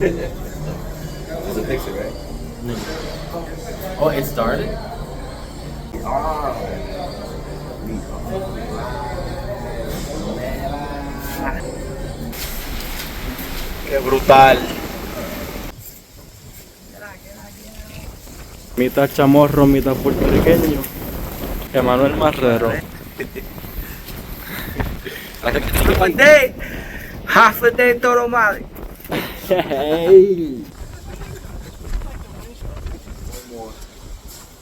There's a picture, right? No. Oh, it started? Ah. Qué brutal. Mitad chamorro, mitad puertorriqueño. Emmanuel Marrero. One day, half a day todo mal. Hey.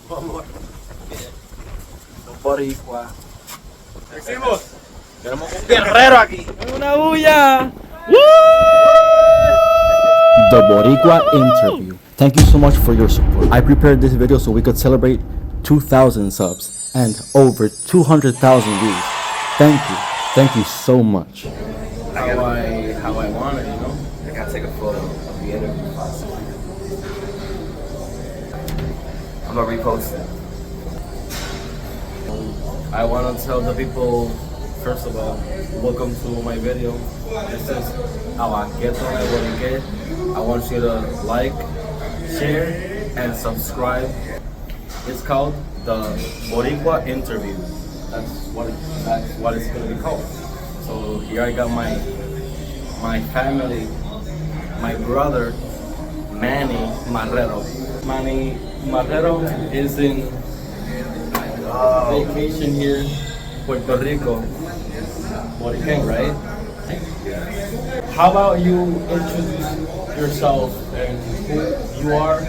One more. Borícua. Decimos, tenemos un guerrero aquí. Una bulla. The Borícua interview. Thank you so much for your support. I prepared this video so we could celebrate 2,000 subs and over 200,000 views. Thank you so much. How I want it, you know? I gotta take a photo of the interview. I'm gonna repost it. I want to tell the people, first of all, welcome to my video. This is how I get on it. I want you to like, share, and subscribe. It's called the Borícua interview. That's what it's gonna be called. So here I got my family, my brother, Manny Marrero. Manny Marrero is in vacation here, Puerto Rico. Borican, right? How about you introduce yourself and who you are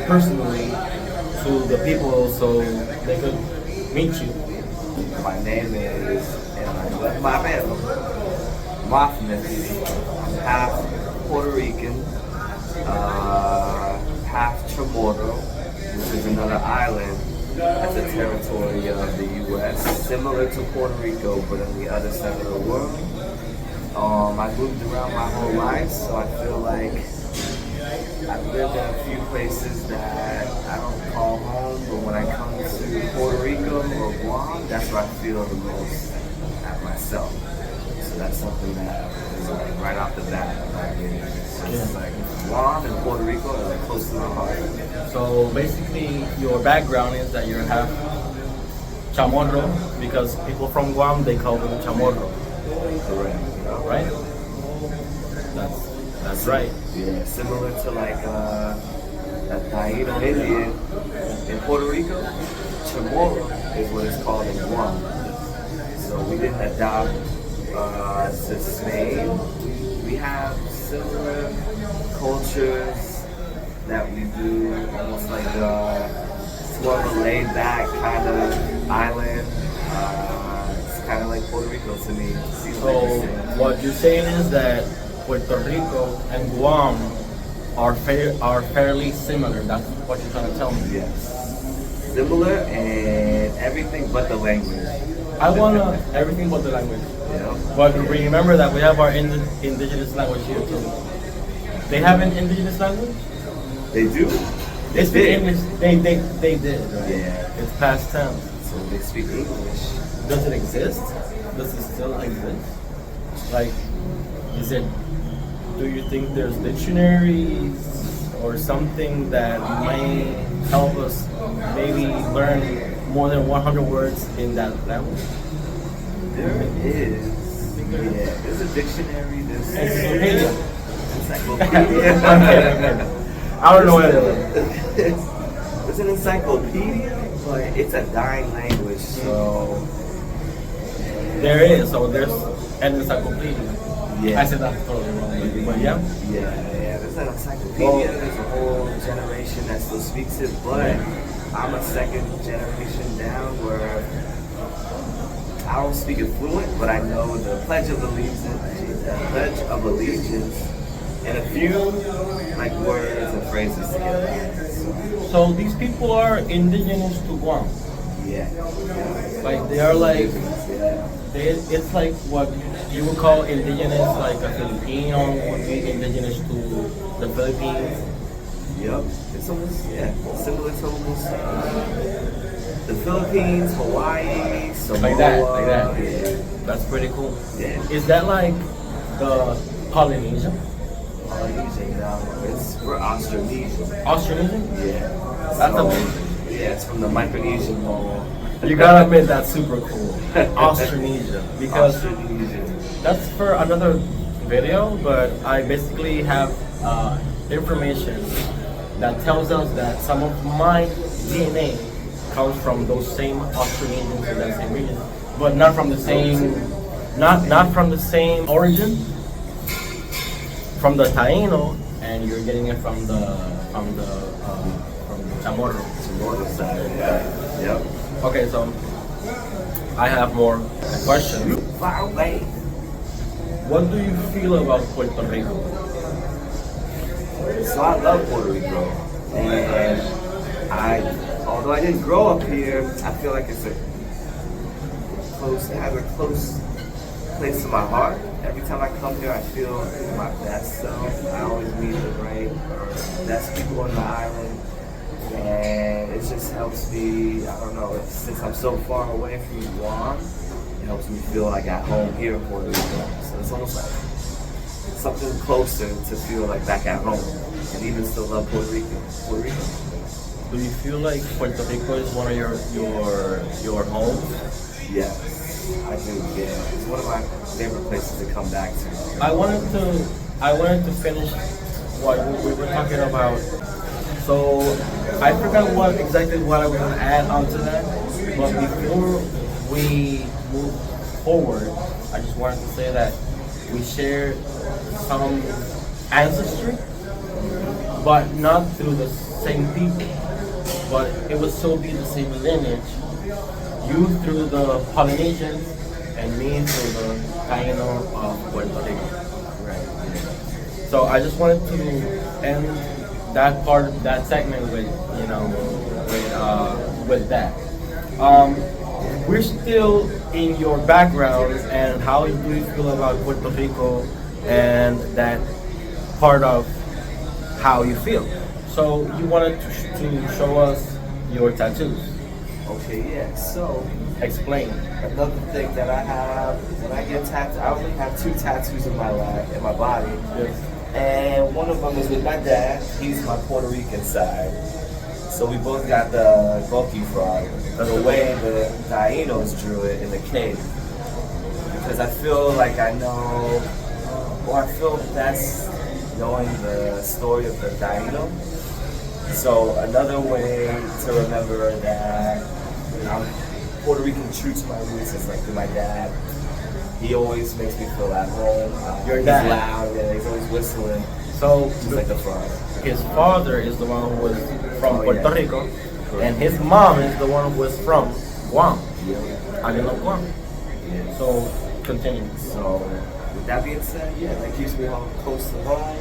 personally to the people so they could meet you? My name is Emmanuel Marrero. Mothmas. I'm half Puerto Rican, half Chamorro, which is another island that's a territory of the U.S., similar to Puerto Rico, but on the other side of the world. I moved around my whole life, so I feel like I've lived in a few places that I don't call home, but when I come to Puerto Rico or Guam, that's where I feel the most at myself. So that's something that is like right off the bat. It's like Guam and Puerto Rico are like close to my heart. So basically, your background is that you're half Chamorro because people from Guam they call them Chamorro. Correct. Right? That's right. Yeah, similar to like a Taino Indian in Puerto Rico. Chamorro is what it's called in Guam. So we didn't adopt to Spain. We have similar cultures that we do, almost like it's more of a laid back kind of island. It's kind of like Puerto Rico to me. So what you're saying is that Puerto Rico and Guam are fairly similar. That's what you're trying to tell me. Yes. Similar and everything but the language. I wanna everything but the language. Yeah. But remember that we have our indigenous language here too. They have an indigenous language? They do. They speak English. They did, right? Yeah. It's past tense. So they speak English. Does it exist? Does it still exist? Like, do you think there's dictionaries or something that may help us maybe learn more than 100 words in that language? There is. Yeah, there's a dictionary. There's Encyclopedia. Encyclopedia. I don't know what it is. It's an encyclopedia, but it's a dying language, so... There is, so there's an encyclopedia. Yeah. I said that totally wrong, but yeah. Yeah, there's an encyclopedia, there's a whole generation that still speaks it, but I'm a second generation down where I don't speak it fluent, but I know the Pledge of Allegiance, and a few like words and phrases together. So these people are indigenous to Guam. Yeah. Like they are like, it's like what you would call indigenous, like a Filipino would be indigenous to the Philippines. Yep. It's almost, similar to almost the Philippines, Hawaii, Samoa. Like that. Yeah. That's pretty cool. Yeah. Is that like the Polynesian? Polynesian, we're Austronesian. Austronesian? Yeah. That's So, amazing. Yeah, it's from the Micronesian ball. You gotta admit that's super cool. Austronesia. Because Austronesian. that's for another video, but I basically have information that tells us that some of my DNA comes from those same Austronesians in that same region, but not from the same, not from the same origin. From the Taino, and you're getting it from the Chamorro. Chamorro side, yeah. Yep. Okay, so I have more questions. Far away. What do you feel about Puerto Rico? So I love Puerto Rico, and although I didn't grow up here, I feel like it has a close place to my heart. Every time I come here, I feel my best self. I always meet the best people on the island, and it just helps me. I don't know. Since I'm so far away from Guam, it helps me feel like at home here in Puerto Rico. So it's almost like something closer to feel like back at home, and even still love Puerto Rico. Do you feel like Puerto Rico is one of your homes? Yes, I do. Yeah, it's one of my favorite places to come back to. I wanted to finish what we were talking about. So I forgot exactly what I was going to add onto that. But before we move forward, I just wanted to say that we share some ancestry, but not through the same people. But it would still be the same lineage. You through the Polynesians, and me through the Taino of Puerto Rico. Right. So I just wanted to end that segment with that. We're still in your background, and how do you feel about Puerto Rico and that part of how you feel? So you wanted to show us your tattoos. Okay, yeah. So Explain. another thing that I have when I get tattooed, I only have 2 tattoos in my life, in my body. Yes. And one of them is with my dad. He's my Puerto Rican side. So we both got the Goki frog, the way the Tainos drew it in the cave. Because I feel like I know, or I feel best knowing the story of the Taino. So another way to remember that I'm Puerto Rican true to my roots is like with my dad. He always makes me feel at home. Your he's dad? loud, yeah, he's always whistling. So He's like the frog. his father is the one who was from Oh, Puerto yeah. Rico, and his mom is the one who was from Guam. Yeah. I love Guam. Yeah. So continue. So with that being said, yeah, that keeps me close to home.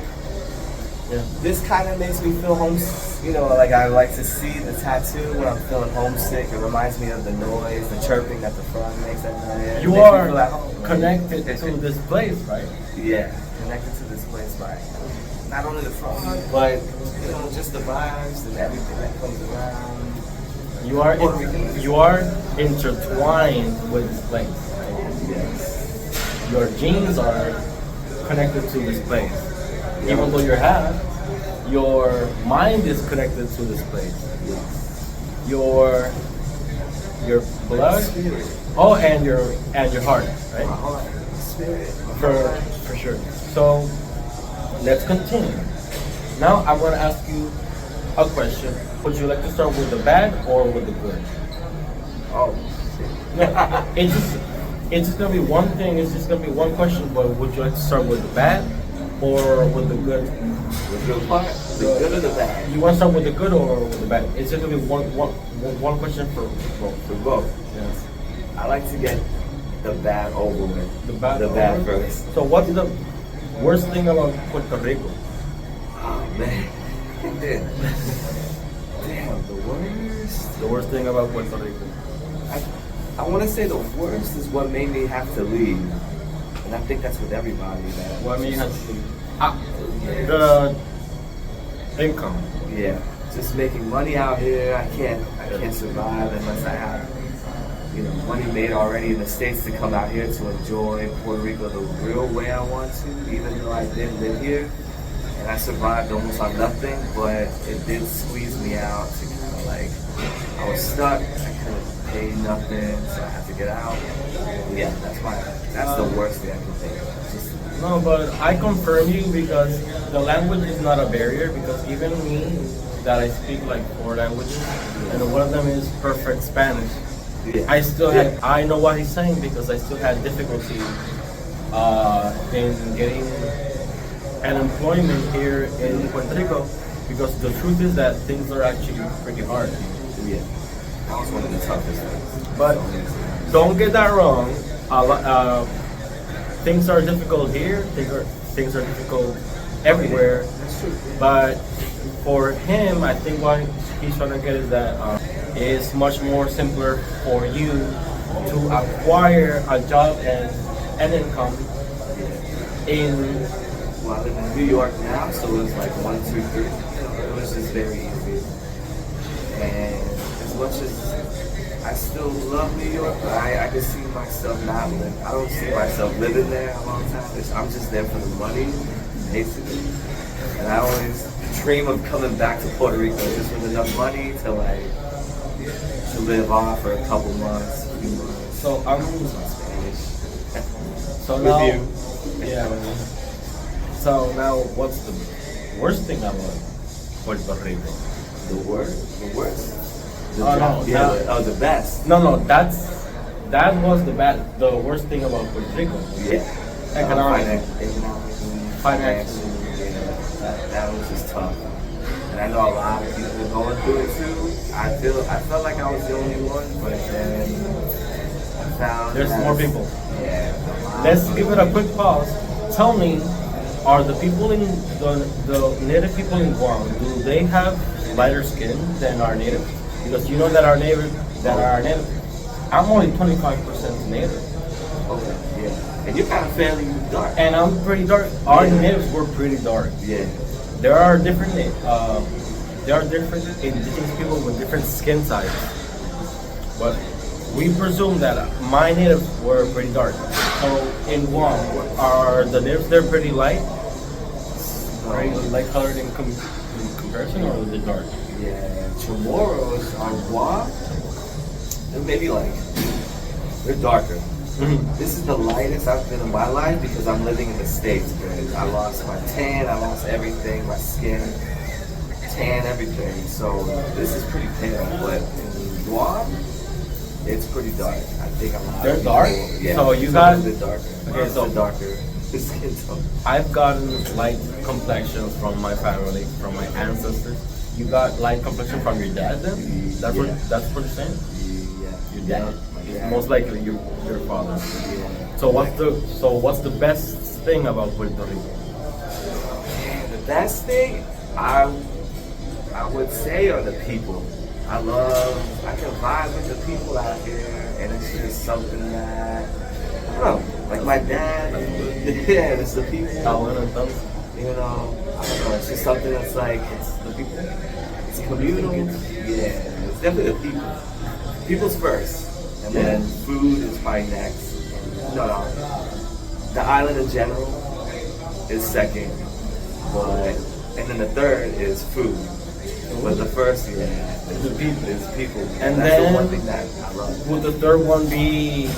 Yeah. This kind of makes me feel homesick. Like I like to see the tattoo when I'm feeling homesick. It reminds me of the noise, the chirping that the frog makes at night. You It makes me are feel at home. connected to this place, right? Yeah, connected to this place by not only the frog, but just the vibes and everything that comes around. You are intertwined with this place. Yes. Your genes are connected to this place. Even though you're half, your mind is connected to this place. Your blood, Spirit. oh, and your heart, My right? heart, spirit. For sure. So let's continue. Now I'm gonna ask you a question. Would you like to start with the bad or with the good? Oh. No, it's just gonna be one thing. It's just gonna be one question. But would you like to start with the bad or with the good? The good part? The good or the bad? You want to start with the good or with the bad? It's just gonna be one question for both. For both. Yes. I like to get the bad over with. The bad. first. So what's the worst thing about Puerto Rico? Oh man. Damn, the worst. The worst thing about Puerto Rico. I want to say the worst is what made me have to leave. And I think that's with everybody. That What made you have to? The income. Yeah, just making money out here. I can't survive unless I have, money made already in the States to come out here to enjoy Puerto Rico the real way I want to. Even though I didn't live here, and I survived almost on nothing, but it did squeeze me out to kind of like, I was stuck, I couldn't pay nothing, so I had to get out. Yeah, that's the worst thing I can think of. Just, No, but I confirm you because the language is not a barrier. Because even me, that I speak like 4 languages, and one of them is perfect Spanish. yeah. I still had, I know what he's saying because I still had difficulty in getting an employment here in Puerto Rico, because the truth is that things are actually pretty hard. Yeah, that was one of the toughest things. But don't get that wrong. Things are difficult here. Things are difficult everywhere. That's true. But for him, I think what he's trying to get is that it's much more simpler for you to acquire a job and an income in. Well, I live in New York now, so it was like 1, 2, 3. It was just very easy. And as much as I still love New York, but I can see myself not living. I don't see myself living there a long time. I'm just there for the money, basically. And I always dream of coming back to Puerto Rico just with enough money to like to live off for a couple months, a few months. So I'm Spanish. so With now. you. Yeah. So now, what's the worst thing about Puerto Rico? The worst? The worst? The Oh, job. no, Yeah, now- the best. No, that was the worst thing about Puerto Rico. Yeah. Economically. Economically. Financially. Yeah, that was just tough. And I know a lot of people were going through it too. I felt like I was the only one, but then I found There's that- more people. Yeah. Let's give it a quick pause. Tell me, are the people in the native people in Guam, do they have lighter skin than our native? Because you know that our native, I'm only 25% native, Okay, yeah. And you're kind of fairly dark. and I'm pretty dark. Our Yeah. natives were pretty dark. Yeah. There are different indigenous people with different skin types, but we presume that my natives were pretty dark. So in Guam, are the natives there pretty light? Are you light colored in comparison, or are they dark? Yeah. Chamorros are Guam. They're maybe like, they're darker. This is the lightest I've been in my life because I'm living in the States, man. I lost my tan, I lost everything, my skin, tan, everything. So this is pretty pale, but in Guam, it's pretty dark. I think I'm a lot of They're people- dark? Yeah. So you it's got- a little bit darker. Okay, It's so- a darker skin tone. I've gotten light complexion from my family, from my ancestors. You got light complexion from your dad then? That's Yeah. what you're saying? Yeah. Your dad? My dad. Most likely your father. Yeah. So what's the best thing about Puerto Rico? The best thing I would say are the people. I can vibe with the people out here, and it's just something that, I don't know, like my dad, yeah, it's the people, Talent and thumbs? you know, I don't know, it's just something that's like, it's the people, it's communal, yeah, it's definitely the people. People's first, and then food is probably next. No, the island in general is second, and then the third is food. But the first, yeah, The people. is people. And that's then- the one thing that I love. Would the third one be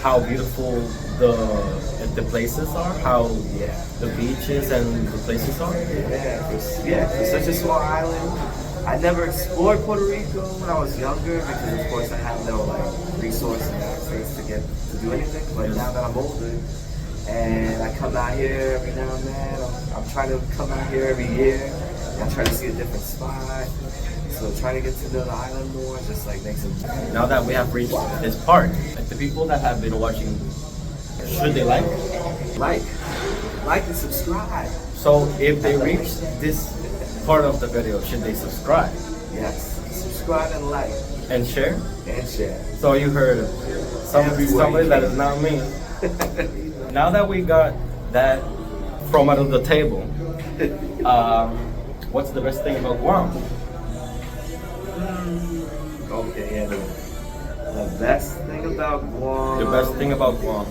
how beautiful the places are? How Yeah. the beaches and the places are? Yeah, for such a small island. I never explored Puerto Rico when I was younger because, of course, I had no like resource and access to do anything. But Yes. now that I'm older and I come out here every now and then, I'm trying to come out here every year. And I try to see a different spot. So trying to get to know the island more just like makes it. Now that we have reached this part, like the people that have been watching, should they like? Like and subscribe. So if they reach this part of the video, should they subscribe Yes, subscribe and like and share? and share. So you heard Everywhere somebody you that can. is not me. Now that we got that from out of the table, what's the best thing about Guam? Okay, yeah. The best thing about Guam. The best thing about Guam.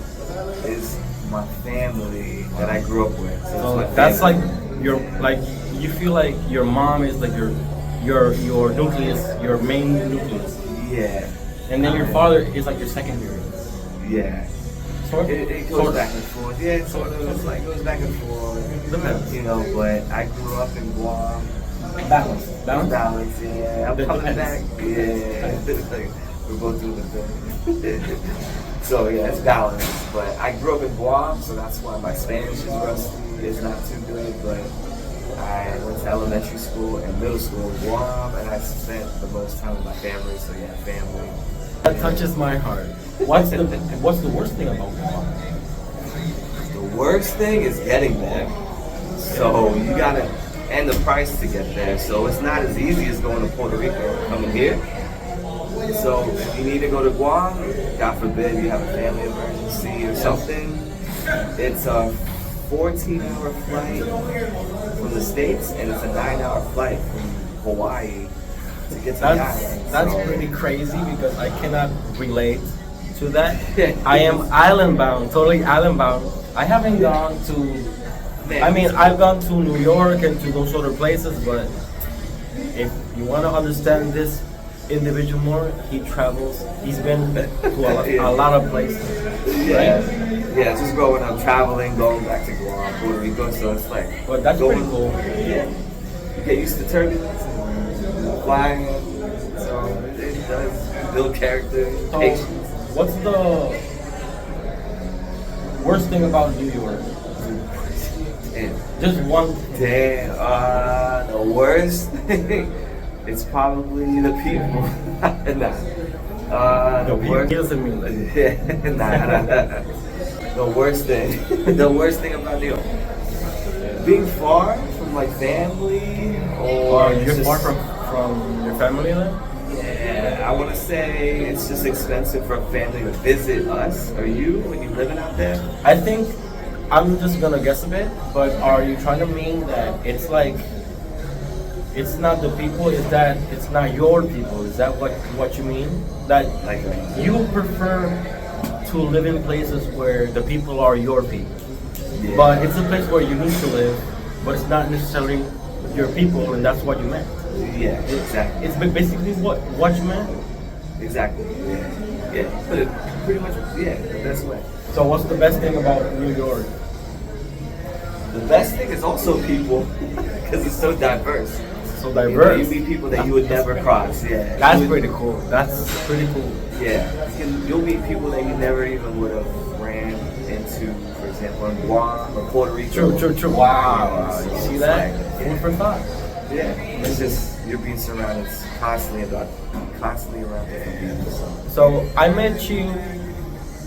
is my family that I grew up with. So So it's my that's family. like your like you feel like your mom is like your nucleus, your main nucleus, Yeah. and then your father is like your secondary. Yeah. Sort It goes back and forth. Yeah, sort of. It's like goes back and forth. Depends. You know, but I grew up in Guam. Balance. Balance, yeah. I'm coming back. Depends. Yeah. We're both doing the thing. So yeah, it's balanced. But I grew up in Guam, so that's why my Spanish is rusty. It's not too good, but I went to elementary school and middle school in Guam, and I spent the most time with my family. So yeah, family. That touches my heart. What's the worst thing about Guam? The worst thing is getting there. So you gotta, and the price to get there. So it's not as easy as going to Puerto Rico, coming here. So if you need to go to Guam, God forbid you have a family emergency or something, it's a 14-hour flight from the States, and it's a 9-hour flight from Hawaii to get to the island. That's So- pretty crazy because I cannot relate to that. I am island bound, totally island bound. I haven't gone to. I mean, I've gone to New York and to those other places, but if you want to understand this individual more, he travels. He's been to a lot of places. Yeah, yeah, just growing up, traveling, going back to Guam, Puerto Rico, so it's like. But that's pretty cool. Yeah, you get used to turbulence, flying, so it does build character, So, patience. what's the worst thing about New York? Damn. Just one. Damn, the worst thing, it's probably the people. The worst. He doesn't mean that. Yeah, nah. The worst thing, the worst thing about New York, being far from like family or You're just- far from your family then? Yeah, I want to say it's just expensive for a family to visit us or you when you're living out there. I think I'm just gonna guess a bit, but are you trying to mean that it's like it's not the people, is that it's not your people? Is that what you mean? That Like, you prefer to live in places where the people are your people. yeah. But it's a place where you need to live, but it's not necessarily your people, and that's what you meant. Yeah, exactly. It's basically what you meant. Exactly. Yeah. Yeah. But it pretty much, yeah, the best way. So what's the best thing about New York? The best thing is also people, because it's so diverse. So You know, diverse. you meet people that you would never cross. Yeah. That's You would- pretty cool. That's pretty cool. Yeah. You'll meet people that you never even would have ran into, for example, in Guam or Puerto Rico. True. Wow. So You see it's that? like, Food for thought. yeah. It's just, you're being surrounded constantly around different people. So. So I met you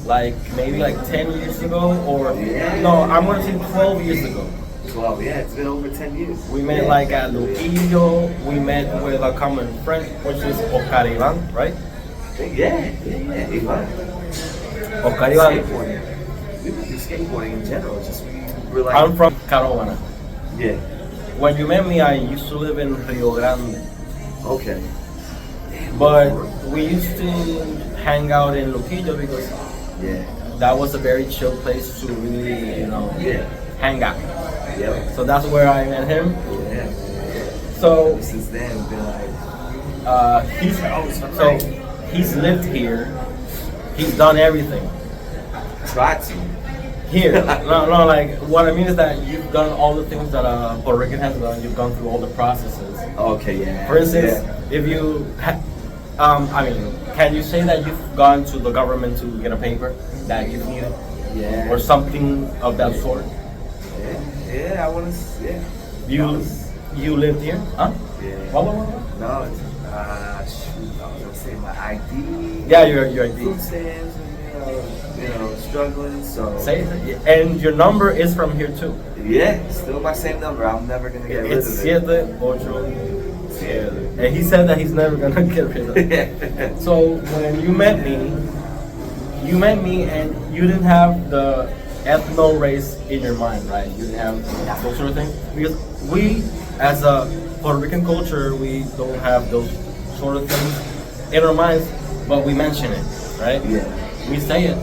like maybe like 10 years ago, or Yeah. no, I'm gonna say 12 years ago. 12, yeah, it's been over 10 years. We met Yeah. like at Luquillo. We met with a common friend, which is Oscar Ivan, right? Yeah. Ivan. Oscar Ivan. Skateboarding. We would do skateboarding in general. Just we were like, I'm from Caravana. yeah. When you met me, I used to live in Rio Grande, Okay. but we used to hang out in Luquillo because Yeah. that was a very chill place to really, Yeah. hang out. Yep. So that's where I met him. Yeah. So Since then, we've been like, he's lived here. He's done everything try to. here. no, like what I mean is that you've done all the things that a Puerto Rican has done. You've gone through all the processes. Okay, yeah. For instance, Yeah. if you, can you say that you've gone to the government to get a paper that you needed, Yeah. or something of that sort? Yeah, I want to, yeah. You lived here, huh? Yeah. What? No, it's, shoot, I was gonna say my ID. Yeah, your ID. Food stamps, and, struggling, so. Say it. And your number is from here too. Yeah, still my same number. I'm never gonna get rid It's of it. 787. And he said that he's never gonna get rid of it. Yeah. So when you met me and you didn't have the ethno race in your mind, right? You didn't have those sort of things. Because we, as a Puerto Rican culture, we don't have those sort of things in our minds, but we mention it, right? Yeah. We say it.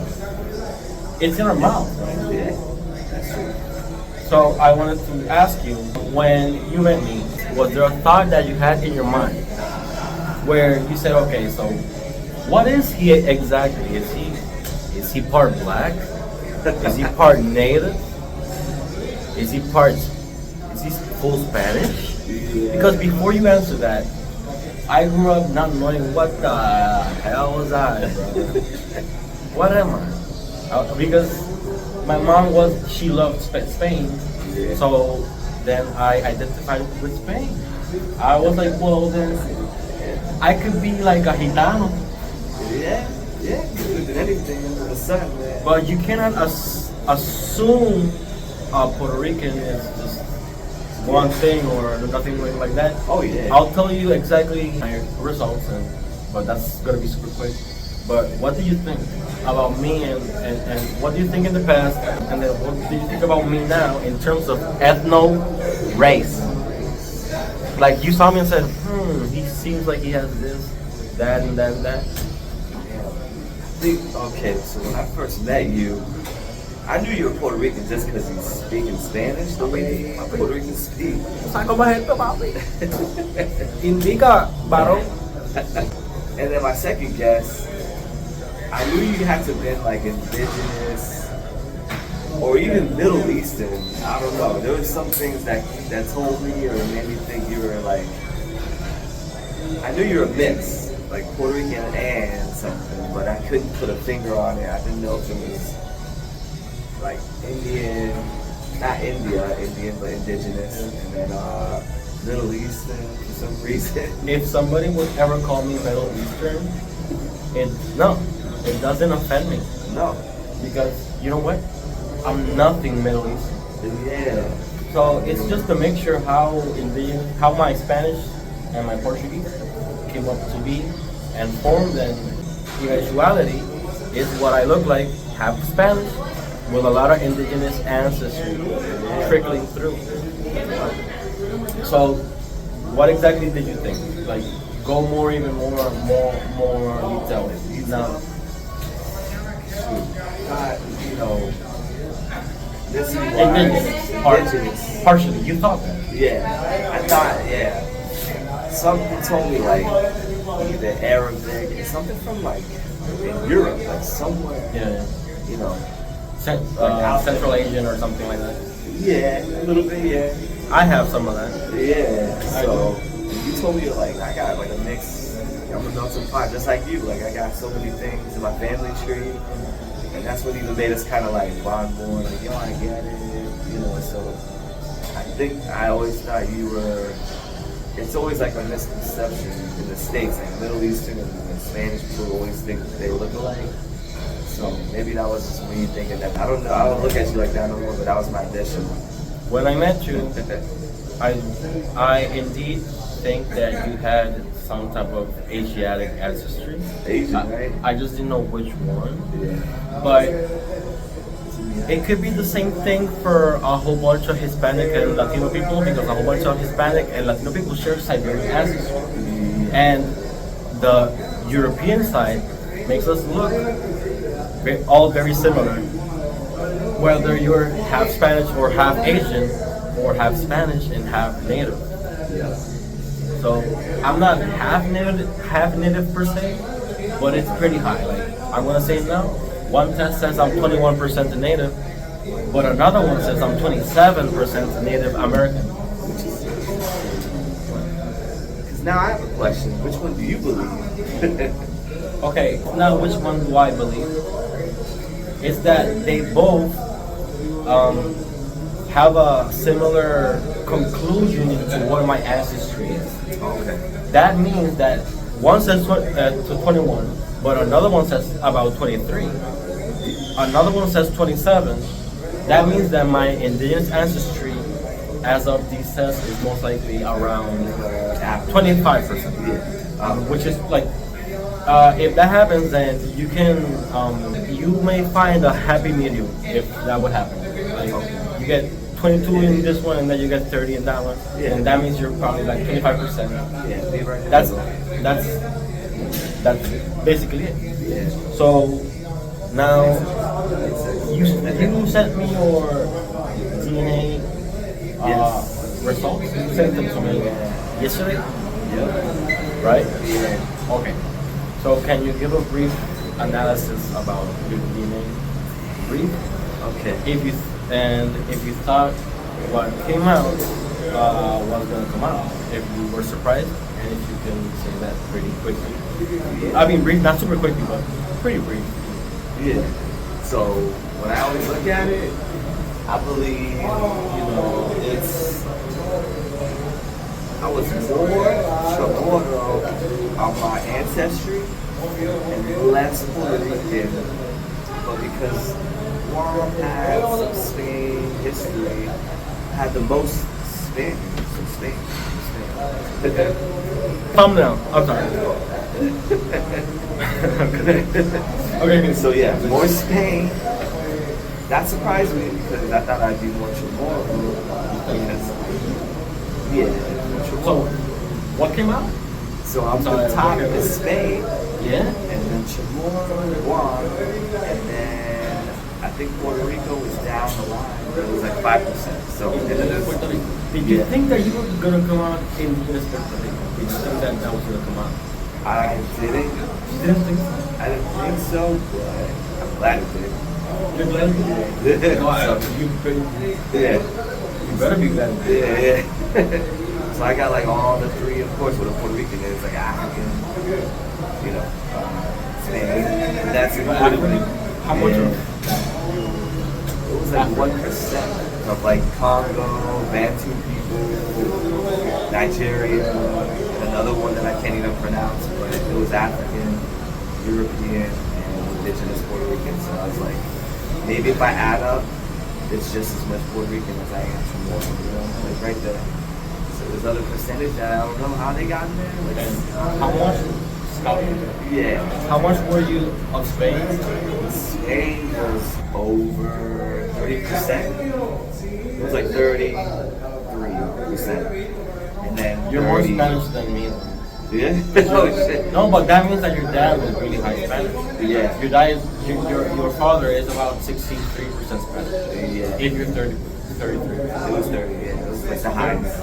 It's in our mouth, right? Yeah. That's true. So I wanted to ask you, when you met me, was there a thought that you had in your mind where you said, okay, so what is he exactly? Is he part black? Is he part native? Is he full Spanish? Because before you answer that, I grew up not knowing what the hell was I, bro. What am I? Because my mom she loved Spain, so then I identified with Spain. I was like, well, then I could be like a Gitano. Yeah, you could do anything under the sun, man. But you cannot assume a Puerto Rican is just one thing or nothing like that. Oh yeah. I'll tell you exactly my results, but that's gonna be super quick. But what do you think about me and what do you think in the past, and then what do you think about me now in terms of race? Like you saw me and said, he seems like he has this, that, and that, and that. Okay, so when I first met you, I knew you were Puerto Rican just because he's speaking Spanish the way Puerto Ricans speak. Saco más esto, papi. Indica, varón. And then my second guess, I knew you had to have been like indigenous or even Middle Eastern. I don't know. There were some things that told me or made me think you were like, I knew you were a mix, like Puerto Rican and something, but I couldn't put a finger on it. I didn't know if it was like Indian, not Indian, but indigenous, and then Middle Eastern for some reason. If somebody would ever call me Middle Eastern, it doesn't offend me. No. Because you know what? I'm nothing Middle Eastern. Yeah. So it's just to make sure how my Spanish and my Portuguese came up to be and formed, and eventuality is what I look like, half Spanish with a lot of indigenous ancestry trickling through. So what exactly did you think? Like, go more detail. Now, This is indigenous. Partially, you thought that. Yeah, I thought, Something told me like either Arabic, something from like in Europe, like somewhere. Yeah. You know. Central Asian or something like that. Yeah, a little bit, yeah. I have some of that. Yeah, so you told me like I got like a mix, I'm a melting pot just like you. Like I got so many things in my family tree, and that's what even made us kind of like bond more. Like I get it, So I think I always thought you were. It's always like a misconception in the States, like Middle Eastern and Spanish people always think they look alike. So maybe that was just me thinking that. I don't know. I don't look at you like that no more, but that was my initial. When I met you, I indeed think that you had some type of Asiatic ancestry. Asian, right? I just didn't know which one. Yeah. But it could be the same thing for a whole bunch of Hispanic and Latino people, because a whole bunch of Hispanic and Latino people share Siberian ancestry. And the European side makes us look all very similar. Whether you're half Spanish or half Asian, or half Spanish and half Native. Yeah. So I'm not half native per se, but it's pretty high. Like I'm gonna say now, one test says I'm 21% Native, but another one says I'm 27% Native American. Because now I have a question. Which one do you believe? Okay, now which one do I believe? It's that they both have a similar conclusion into what my ancestry is. Okay. That means that one says to 21, but another one says about 23. Another one says 27. That means that my indigenous ancestry, as of these tests, is most likely around 25%. Which is like, if that happens, then you can, you may find a happy medium if that would happen. Like, you get 22 in this one, and then you get 30 in that one, and that means you're probably like 25%. Yeah, That's basically it. So now you sent me DNA Yes. results? You sent them to me yesterday, Yeah. right? Yeah. Okay. So can you give a brief analysis about your DNA? Brief. Okay. If you thought what came out was gonna come out, if you were surprised, and if you can say that pretty quickly. I mean, brief, not super quickly, but pretty brief. Yeah. So when I always look at it, I believe, it's, I was more Chamorro on my ancestry and less Puerto Rican, but because Guam has some Spain history, had the most Spain, so Spain. Thumbnail. I'm sorry. Okay. So yeah, more Spain. That surprised me because I thought I'd be more Chamorro. Because, yeah, So, what came out? so I'm Sorry, the top okay. is Spain, Yeah. and then Chamorro, Guam, and then I think Puerto Rico was down the line. It was like 5%. So Puerto Rico. Did you Yeah. think that you were gonna come out in US Puerto Rico? Did you think that that was gonna come out? I didn't. You didn't think so? I didn't think so, but I'm glad it did. You're glad you did? Yeah. No, Yeah. you better be glad you did. Yeah. So I got like all the three, of course, what a Puerto Rican is, like African, Spain. And that's included. How much Yeah. of It was like 1% of like Congo, Bantu people, Nigeria, and another one that I can't even pronounce, but it was African, European, and indigenous Puerto Rican. So I was like, maybe if I add up, it's just as much Puerto Rican as I am Chamorro, like right there. So there's other percentage that I don't know how they got in there. Like, how much scouting? Yeah. How much were you of Spain? Spain was over 30%. It was like 33%. And then You're more 30 Spanish than me. Yeah? Oh shit. No, but that means that your dad was really high Spanish. Yeah. Your dad, your father is about 63% Spanish. Yeah. If you're 33. It was 30, yeah. It was like the highest.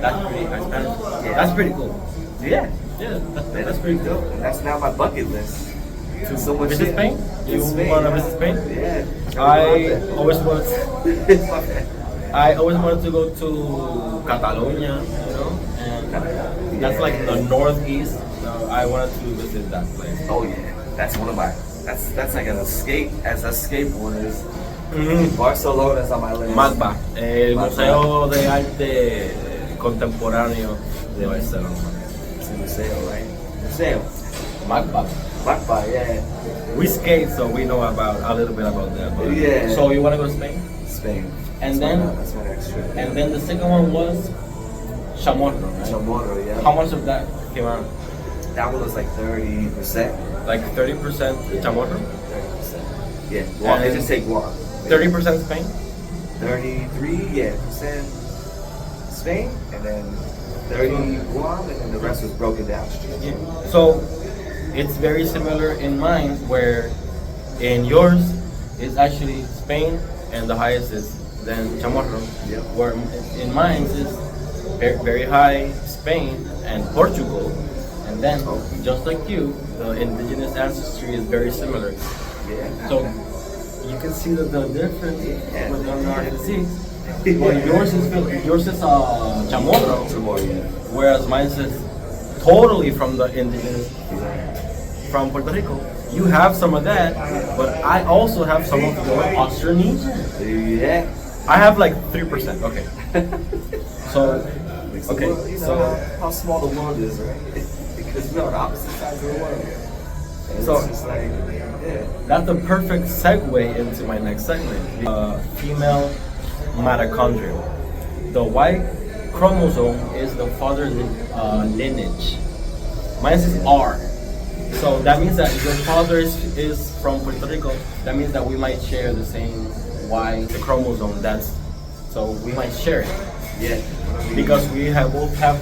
That's pretty high Spanish. Yeah. That's pretty cool. Yeah. Yeah, that's pretty dope. cool. And that's now my bucket list. To so much Visit shit. Spain? You want to visit Spain? Yeah. I always wanted. My bad. I always wanted to go to Catalonia, and that's like the northeast. So I wanted to visit that place. Oh yeah. That's one of my that's like an escape as a skateboarders. Mm-hmm. Barcelona is on my list. Magba, el Magba. Museo de Arte Contemporáneo de Barcelona. It's a museo, right? Museo. Magba. Magba, yeah. We skate, so we know about a little bit about that. But, Yeah. So you want to go to Spain? Spain. And That's my next trip. And then the second one was Chamorro, right? Chamorro, yeah. How much of that came out? That one was like 30%. Like 30% Chamorro? 30%. Yeah. Guam. And- They just take Guam. 30% Spain? 33% Spain, and then 30 Guam, and then the rest was broken down. Yeah. So it's very similar in mine, where in yours is actually Spain, and the highest is then Chamorro. Yep. Where in mine is very, very high Spain and Portugal, and then just like you, the indigenous ancestry is very similar. Yeah. So you can see the difference Yeah. within our disease. Well, yours is Chamorro, Chamorro, yeah. whereas mine says totally from the indigenous from Puerto Rico. You have some of that, but I also have some of your Austronesian. Yeah. I have like 3%. Okay. So, okay. You know So, how small the world is, right? Because we're on opposite sides of the world. And So- it's just like, yeah. that's the perfect segue into my next segment. Female mitochondria. The Y chromosome is the father's lineage. Mine says R. So that means that your father is from Puerto Rico. That means that we might share the same Y, the chromosome. So we might share it Yeah. because we both have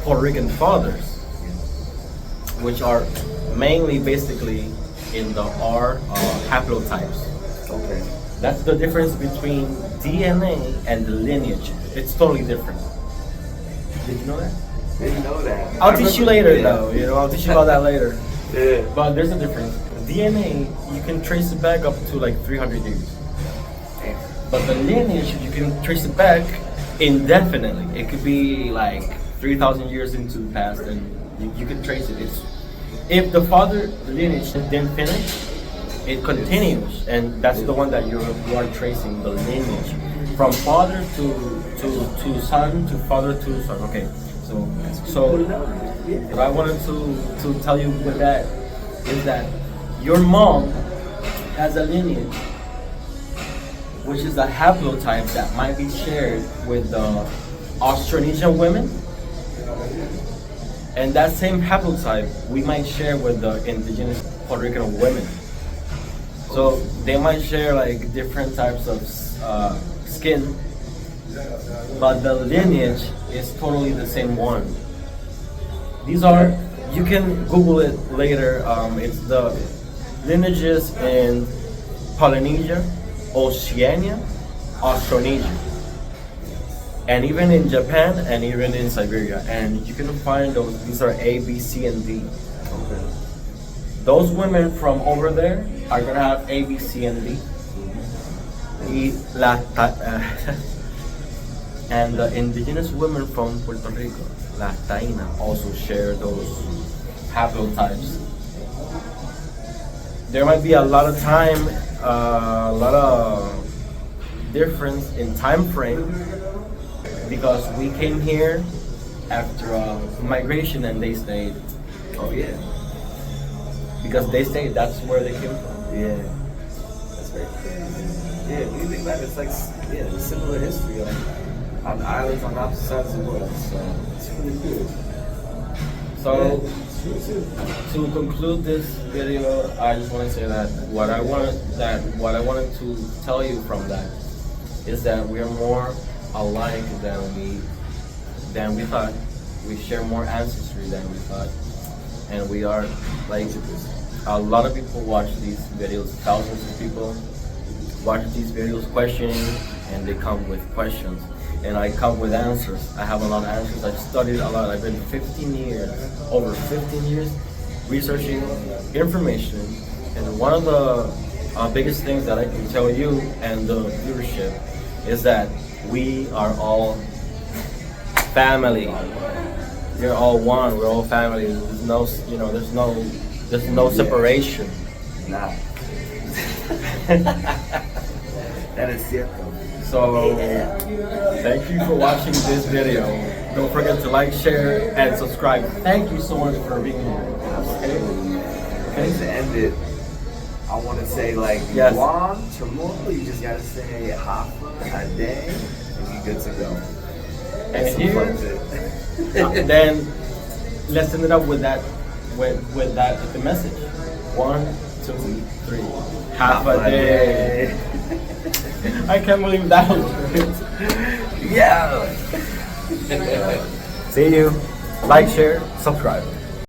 Puerto Rican fathers, which are mainly basically in the R haplotypes. Okay. That's the difference between DNA and the lineage. It's totally different. Did you know that? Didn't know that. I'll teach you later, Yeah. though. I'll teach you about that later. Yeah. But there's a difference. DNA, you can trace it back up to like 300 years. Damn. But the lineage, you can trace it back indefinitely. It could be like 3,000 years into the past, and you can trace it. If the father lineage didn't finish, it continues, and that's the one that you are tracing, the lineage from father to son to father to son. Okay, so what I wanted to tell you with that is that your mom has a lineage, which is a haplotype that might be shared with the Austronesian women, and that same haplotype we might share with the indigenous Puerto Rican women. So they might share like different types of skin, but the lineage is totally the same one. These are, you can Google it later. It's the lineages in Polynesia, Oceania, Australasia, and even in Japan and even in Siberia. And you can find those. These are A, B, C, and D. Okay. Those women from over there are gonna have A, B, C, and D. And the indigenous women from Puerto Rico, las Taínas, also share those haplotypes. There might be a lot of time, a lot of difference in time frame because we came here after a migration and they stayed. Oh yeah. Because they stayed, that's where they came from. Yeah. That's very crazy. Yeah, when you think about it, it's like a similar history on islands on opposite sides of the world. So it's really cool. So It's true too. to conclude this video, I just want to say that what I wanted to tell you from that is that we are more alike than we thought. We share more ancestry than we thought, and we are like a lot of people watch these videos. Thousands of people watch these videos questioning, and they come with questions. And I come with answers. I have a lot of answers. I've studied a lot. I've been over 15 years researching information. And one of the biggest things that I can tell you and the viewership is that we are all family. We're all one. We're all family. There's no, there's no separation. Nah. That is cierto. So, thank you for watching this video. Don't forget to like, share, and subscribe. Thank you so much for being here. Okay, to end it, I want to say like Yes. Guam, Chamorro, you just gotta say Hafa a day, and you're good to go. And Some here, fun shit. then let's end it up with that, with the message. 1, 2, 3. Half a day. I can't believe that was Yeah. See you. Like, share, subscribe.